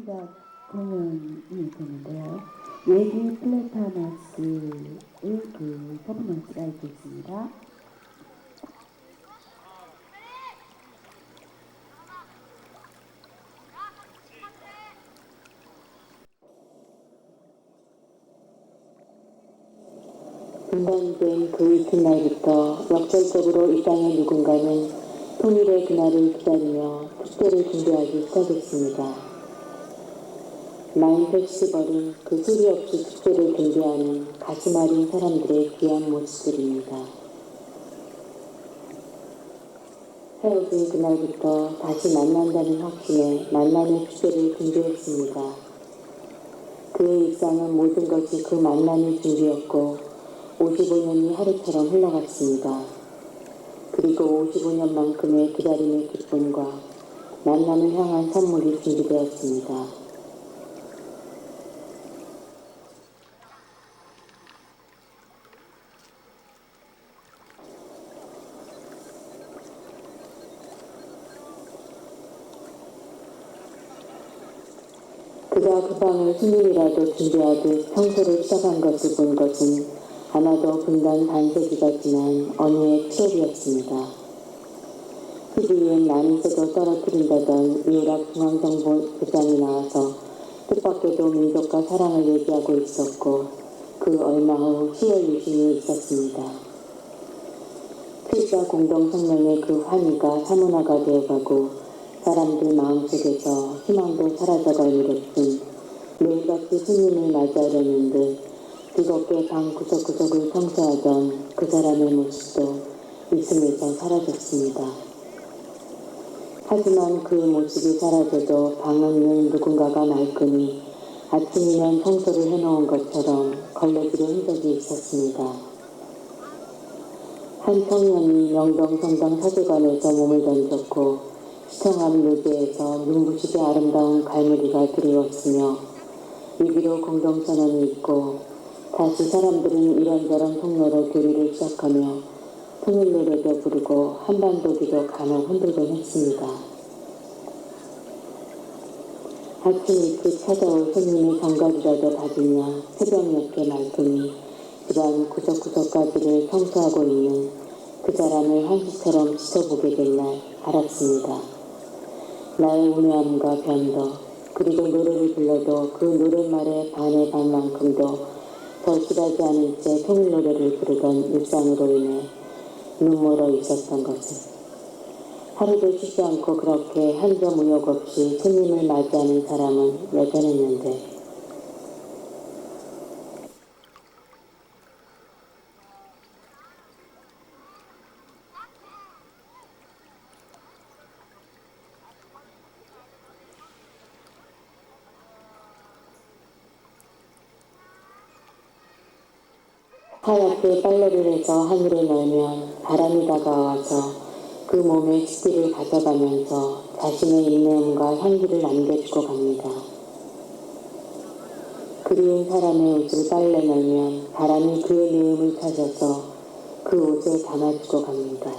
시각 공연이 되는데요. 예비 플래타너스의 그 퍼포먼스가 있겠습니다. 분단된 그 이튿날부터 역설적으로 이 땅의 누군가는 통일의 그날을 기다리며 축제를 준비하기 시작했습니다. 마인 페스티벌은 그 소리 없이 축제를 준비하는 가슴 아린 사람들의 귀한 모습들입니다. 헤어진 그날부터 다시 만난다는 확신에 만남의 축제를 준비했습니다. 그의 일상은 모든 것이 그 만남의 준비였고 55년이 하루처럼 흘러갔습니다. 그리고 55년만큼의 기다림의 기쁨과 만남을 향한 선물이 준비되었습니다. 그가 그 방을 수님이라도 준비하듯 청소를 시작한 것을 본 것은 아마도 분단 반세기가 지난 어느 해의 7월이었습니다. 그 뒤엔 많이 새도 떨어뜨린다던 이라크 중앙정보부장이 나와서 뜻밖에도 민족과 사랑을 얘기하고 있었고 그 얼마 후 10월 유신이 있었습니다. 필자 공동성명의 그 환희가 사문화가 되어가고 사람들 마음속에서 희망도 사라져갈 무렵쯤 매일같이 스님을 맞이하려는데 뜨겁게 방 구석구석을 청소하던 그 사람의 모습도 있음에서 사라졌습니다. 하지만 그 모습이 사라져도 방은 누군가가 말끔히 아침이면 청소를 해놓은 것처럼 걸레질의 흔적이 있었습니다. 한 청년이 명동성당 사제관에서 몸을 던졌고 시청암 묘지에서 눈부시게 아름다운 갈매기가 드리웠으며 위기로 공동선언이 있고 다시 사람들은 이런저런 통로로 교리를 시작하며 통일노래도 부르고 한반도기도 간혹 흔들곤 했습니다. 아침 일찍 찾아올 손님의 정각이라도 받으며 새벽녘에 말끔히 집안 구석구석까지를 청소하고 있는 그 사람을 한시처럼 지켜보게 된 날 알았습니다. 나의 우매함과 변도 그리고 노래를 불러도 그 노랫말의 반의 반만큼도 절실하지 않은 채 통일노래를 부르던 일상으로 인해 눈물어 있었던 것을 하루도 쉬지 않고 그렇게 한 점 의욕 없이 손님을 맞이하는 사람은 여전했는데 하얗게 빨래를 해서 하늘에 날면 바람이 다가와서 그 몸의 습기를 가져가면서 자신의 인내음과 향기를 남겨주고 갑니다. 그리운 사람의 옷을 빨래 널면 바람이 그의 내음을 찾아서 그 옷에 담아주고 갑니다.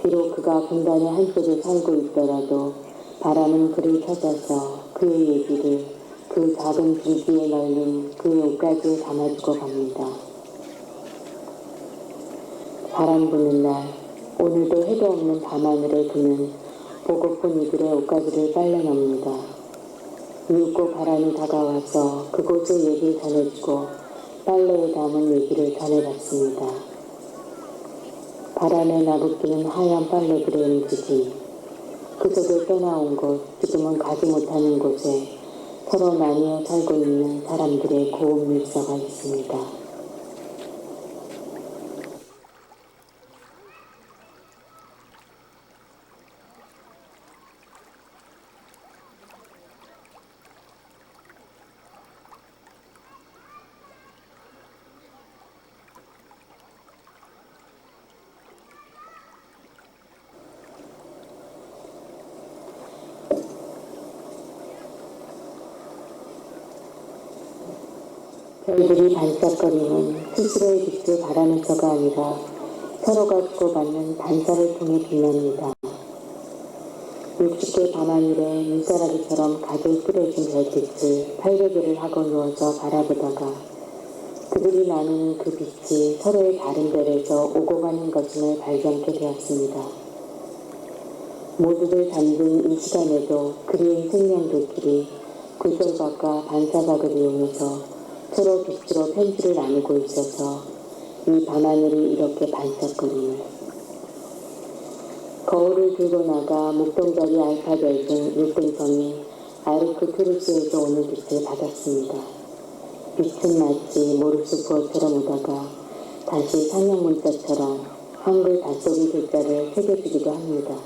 비록 그가 분단의 한쪽에 살고 있더라도 바람은 그를 찾아서 그의 얘기를 그 작은 줄기에 널린 그의 옷까지 담아주고 갑니다. 바람 부는 날 오늘도 해도 없는 밤하늘에 그는 보고픈 이들의 옷가지를 빨래 놉니다. 밉고 바람이 다가와서 그곳의 얘기를 전해주고 빨래에 담은 얘기를 전해봤습니다. 바람에 나부끼는 하얀 빨래들의 움직임, 그속을 떠나온 곳, 지금은 가지 못하는 곳에 서로 나뉘어 살고 있는 사람들의 고운 밀서가 있습니다. 별들이 반짝거리는 스스로의 빛을 바라면서가 아니라 서로가 주고받는 반사를 통해 빛납니다. 60개 밤하늘에 눈사라기처럼 가득 뿌려진 별빛을 800개를 하고 누워서 바라보다가 그들이 나누는 그 빛이 서로의 다른 별에서 오고 가는 것임을 발견케 되었습니다. 모두들 잠든 이 시간에도 그리운 생명들끼리 구절각과 반사각을 이용해서 서로 빛으로 편지를 나누고 있어서 이 밤하늘이 이렇게 반짝거림을. 거울을 들고 나가 묵동자리 알파별 등 1등성인 아르크투루스에서 오는 빛을 받았습니다. 빛은 마치 모르스 부호처럼 오다가 다시 상형 문자처럼 한글 닷소리 글자를 새겨주기도 합니다.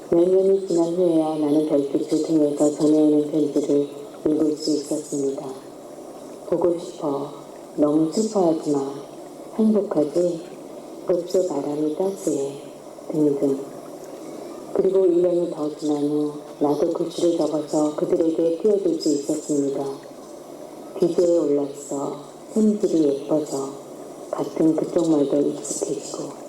몇 년이 지난 후에야 나는 별빛을 통해서 전해오는 편지를 읽을 수 있었습니다. 보고 싶어. 너무 슬퍼하지 마. 행복하지? 곱슬 바람이 따스해. 등등. 그리고 1년이 더 지난 후 나도 글씨를 적어서 그들에게 띄워줄 수 있었습니다. 귀지에 올랐어. 손질이 예뻐져. 같은 그쪽 말도 익숙해지고.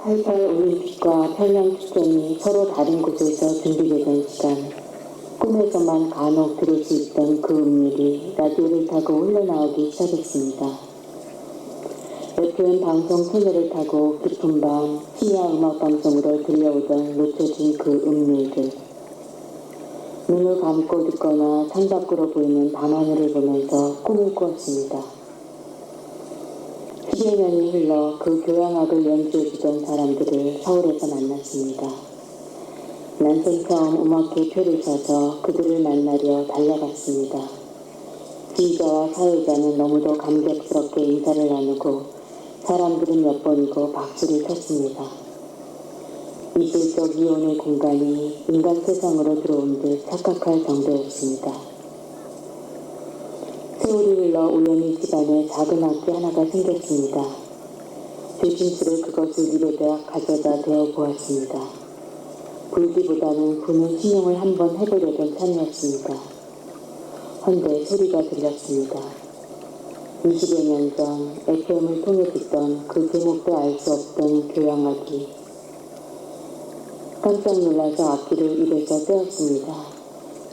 팔팔 올림픽과 평양축제이 서로 다른 곳에서 준비되던 시간, 꿈에서만 간혹 들을 수 있던 그 음률이 라디오를 타고 흘러나오기 시작했습니다. FM 방송 채널을 타고 깊은 밤 심야 음악방송으로 들려오던 놓쳐진 그 음률들. 눈을 감고 듣거나 창밖으로 보이는 밤하늘을 보면서 꿈을 꾸었습니다. 10여 년이 흘러 그 교향악을 연주해주던 사람들을 서울에서 만났습니다. 난생 처음 음악회 표를 사서 그들을 만나려 달려갔습니다. 지휘자와 사회자는 너무도 감격스럽게 인사를 나누고 사람들은 몇 번이고 박수를 쳤습니다. 이질적 이혼의 공간이 인간 세상으로 들어온 듯 착각할 정도였습니다. 세월이 흘러 우연히 집안에 작은 악기 하나가 생겼습니다. 조심스레 그것을 입에다 가져다 대어 보았습니다. 불기보다는 부는 신용을 한번 해보려던 참이었습니다. 헌데 소리가 들렸습니다. 20여 년 전 FM을 통해 듣던 그 제목도 알 수 없던 교향악이. 깜짝 놀라서 악기를 입에서 떼었습니다.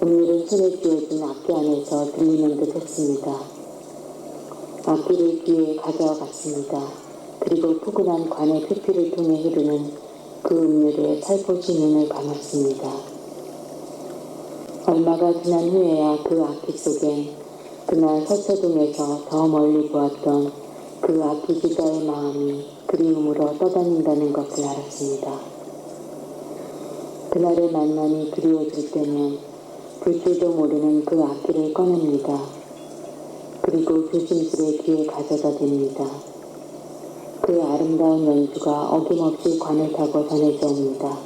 음률은 손에 쥐어진 악기 안에서 들리는 듯 했습니다. 악기를 귀에 가져갔습니다. 그리고 포근한 관의 표피를 통해 흐르는 그 음률에 살포시 눈을 감았습니다. 얼마가 지난 후에야 그 악기 속엔 그날 서초동에서 더 멀리 보았던 그 악기 기자의 마음이 그리움으로 떠다닌다는 것을 알았습니다. 그날의 만남이 그리워질 때면 불줄도 모르는 그 악기를 꺼냅니다. 그리고 조심스레 귀에 가져다 댑니다. 그 아름다운 연주가 어김없이 관을 타고 전해져 옵니다.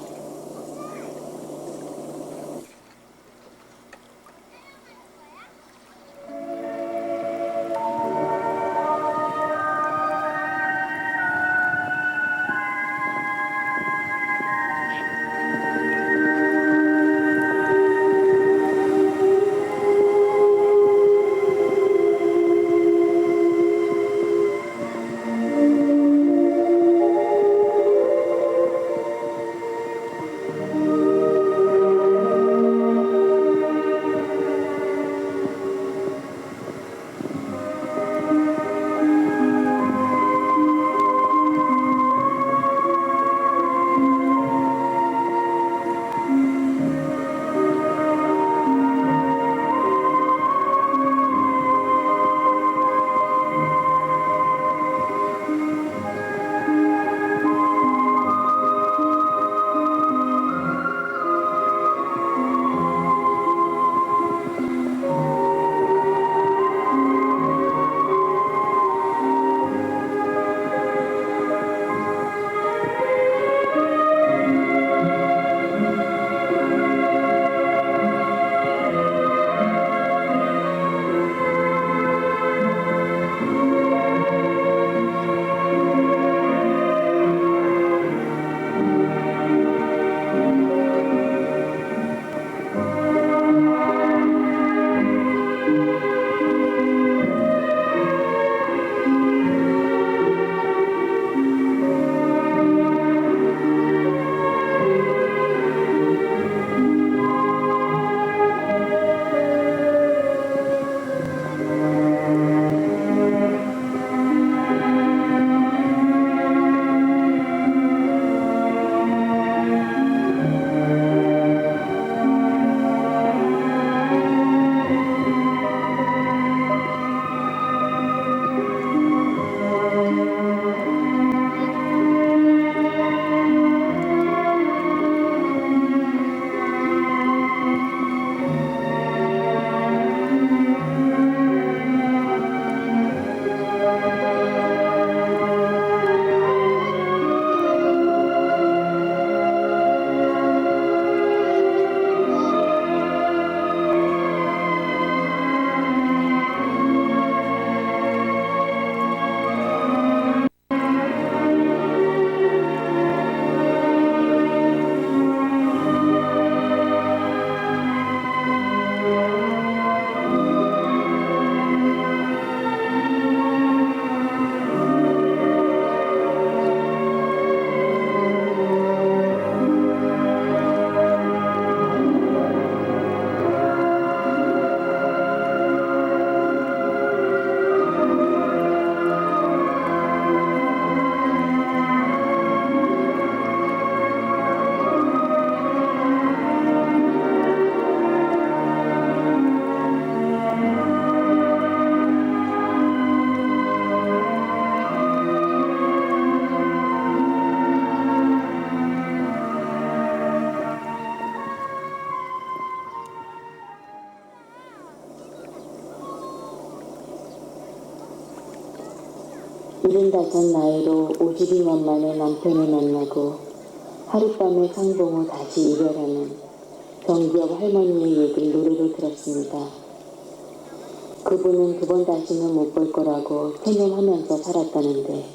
75 나이로 52년 만에 남편을 만나고 하룻밤에 상봉 후 다시 이별하는 정기업 할머니의 얘기를 노래로 들었습니다. 그분은 두 번 다시는 못 볼 거라고 체념하면서 살았다는데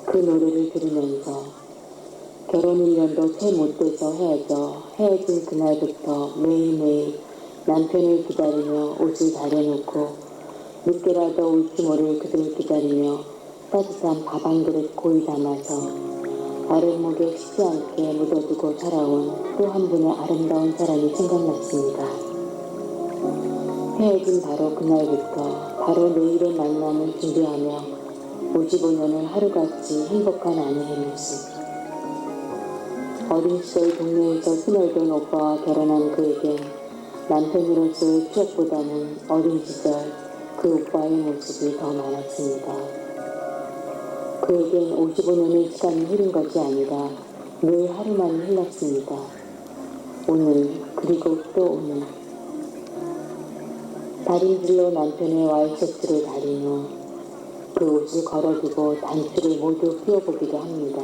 그 노래를 들으면서 결혼 1년도 채 못 돼서 헤어진 그날부터 매일매일 남편을 기다리며 옷을 다려놓고 늦게라도 올지 모를 그들을 기다리며 따뜻한 밥 한 그릇 고이 담아서 아랫목에 식지 않게 묻어두고 살아온 또 한 분의 아름다운 사람이 생각났습니다. 헤어진 바로 그날부터 바로 내일의 만남을 준비하며 55년을 하루같이 행복한 아내의 모습. 어린 시절 동네에서 스멀던 오빠와 결혼한 그에겐 남편으로서의 추억보다는 어린 시절 그 오빠의 모습이 더 많았습니다. 그에겐 55년의 시간이 흐른 것이 아니라 늘 하루만이 흘렀습니다. 오늘 그리고 또 오늘. 다림질로 남편의 와이셔츠를 다린 후 그 옷을 걸어두고 단추를 모두 끼워보기도 합니다.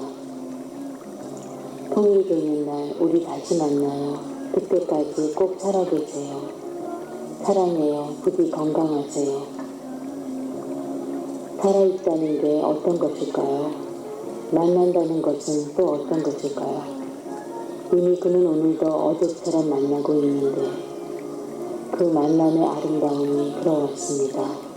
통일되는 날 우리 다시 만나요. 그때까지 꼭 살아계세요. 사랑해요. 부디 건강하세요. 살아있다는 게 어떤 것일까요? 만난다는 것은 또 어떤 것일까요? 이미 그는 오늘도 어제처럼 만나고 있는데 그 만남의 아름다움이 부러웠습니다.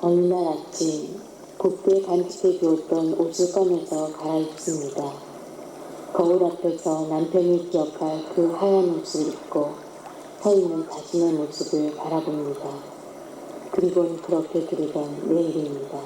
어느 날 아침 곱게 간직해 두었던 옷을 꺼내서 갈아입습니다. 거울 앞에서 남편을 기억할 그 하얀 옷을 입고 서 있는 자신의 모습을 바라봅니다. 그리고는 그렇게 들으던 내일입니다.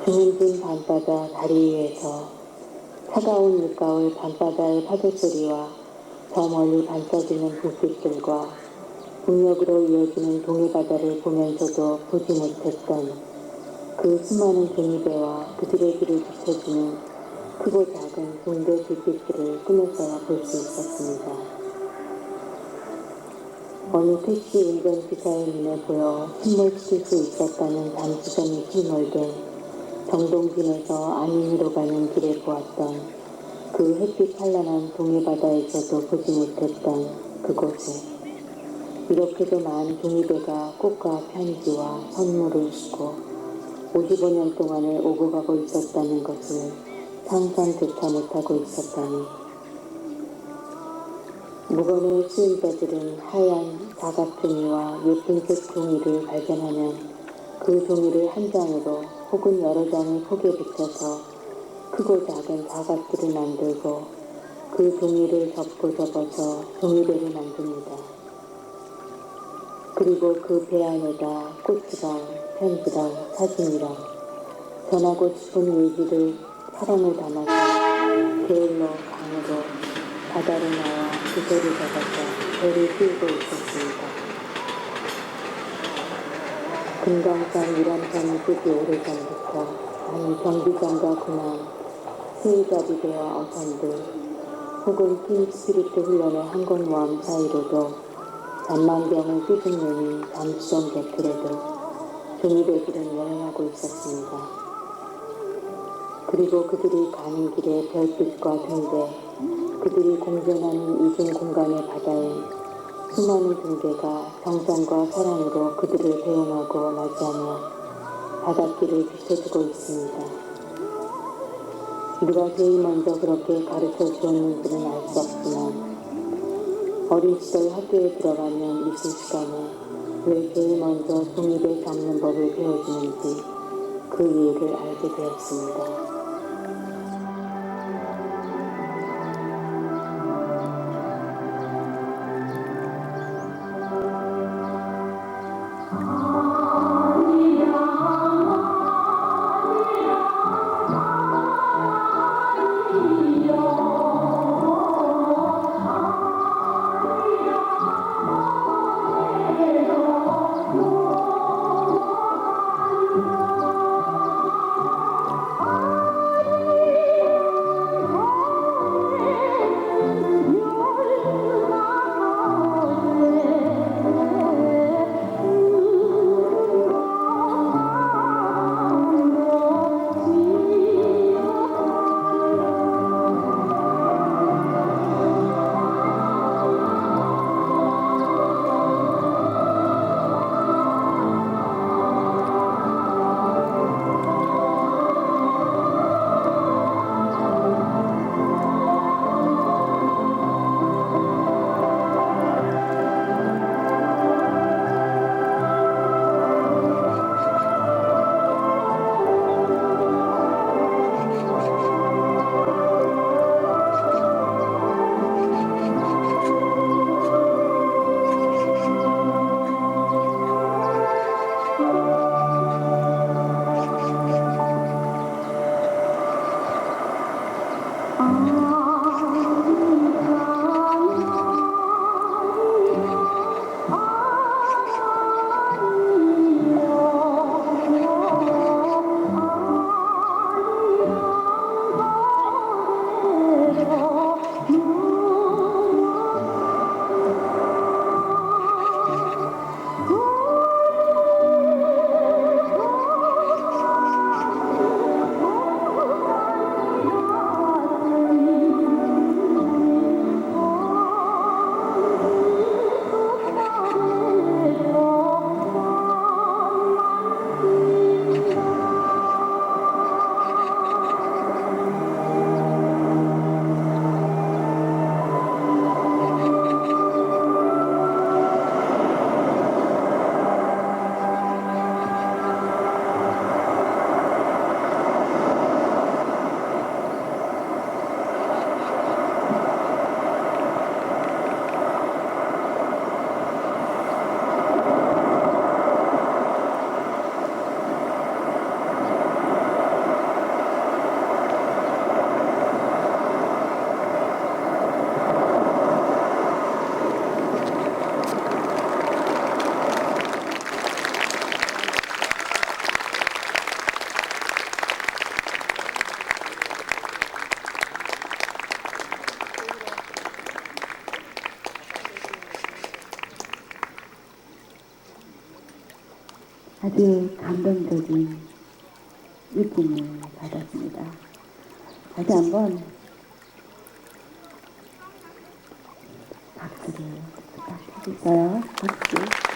주문진 밤바다 다리 위에서 차가운 늦가을 밤바다의 파도소리와 저 멀리 반짝이는 불빛들과 북녘으로 이어지는 동해바다를 보면서도 보지 못했던 그 수많은 종이배와 그들의 길을 비춰주는 크고 작은 동대 불빛들을 꿈에서야 볼 수 있었습니다. 어느 택시 운전기사의 눈에 보여 침몰시킬 수 있었다는 잠수정이 실몰된 정동진에서 안인으로 가는 길에 보았던 그 햇빛 찬란한 동해바다에서도 보지 못했던 그곳에 이렇게도 많은 종이배가 꽃과 편지와 선물을 싣고 55년 동안을 오고 가고 있었다는 것을 상상조차 못하고 있었다니. 무건의 수임자들은 하얀 사각 종이와 예쁜색 종이를 발견하면 그 종이를 한 장으로 혹은 여러 장을 폭에 붙여서 크고 작은 사각들을 만들고 그 종이를 접고 접어서 종이배를 만듭니다. 그리고 그 배 안에다 꽃이랑 편지랑 사진이랑 전하고 싶은 얘기를 사랑을 담아서 게을러 강으로 바다로 나와 그대를 잡아서 배를 띄우고 있었습니다. 금강산 유람선이 뜨기 오래전부터 아니 경비장과 군함, 수의자비대와 어선들 혹은 팀 스피리트 훈련의 항공모함 사이로도 잔망경을 삐죽내는 잠수정 곁들에도 종이배들은 여행하고 있었습니다. 그리고 그들이 가는 길의 별빛과 등대, 그들이 공존하는 이중 공간의 바다에 수많은 등대가 정성과 사랑으로 그들을 배웅하고 맞이하며 바닷길을 비춰주고 있습니다. 누가 제일 먼저 그렇게 가르쳐 주었는지는 알 수 없지만 어린 시절 학교에 들어가면 있을 시간에 왜 제일 먼저 종이배 잡는 법을 배워주는지 그 이유를 알게 되었습니다. 아주 감동적인 느낌을 받았습니다. 다시 한번 박수를 부탁드리겠어요. 박수.